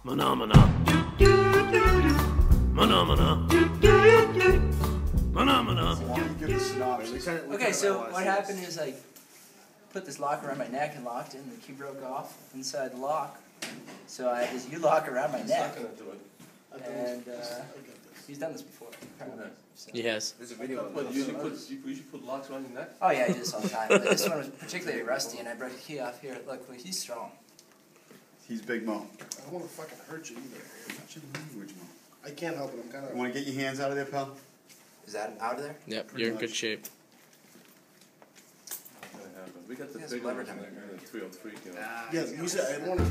Phenomena. Phenomena. Phenomena. Okay, so what happened is I put this lock around my neck and locked it, and the key broke off inside the lock. So I had this U-lock around my neck. And he's done this before. So. Yes. There's a video of it. You usually put locks around your neck? Oh yeah, I do this all the time. But this one was particularly rusty, and I broke the key off here. Look, he's strong. He's Big Mo. I don't want to fucking hurt you either. What's your language, Mo? I can't help it. I'm kind of. You want to get your hands out of there, pal? Is that out of there? Yep, you're in good shape. We got the Yes, big one, leverage. 303, you know. Yes, you said I want to.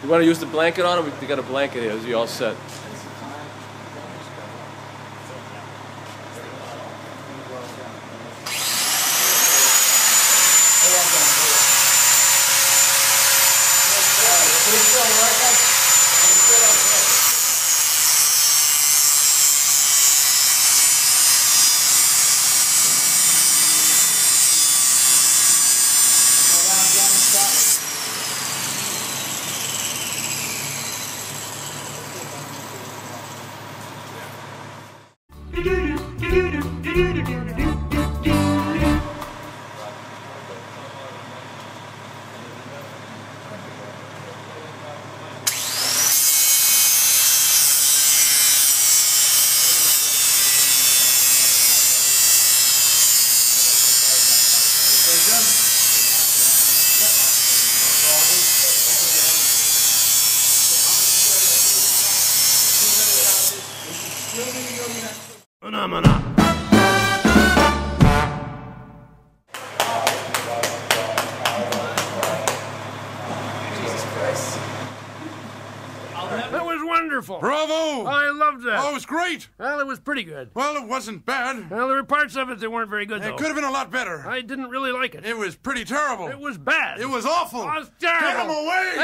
You want to use the blanket on it? We got a blanket here. Is you all set? Phenomena. That was wonderful. Bravo! I loved that. Oh, it was great. Well, it was pretty good. Well, it wasn't bad. Well, there were parts of it that weren't very good, though. It could have been a lot better. I didn't really like it. It was pretty terrible. It was bad. It was awful. It was terrible. Get him away!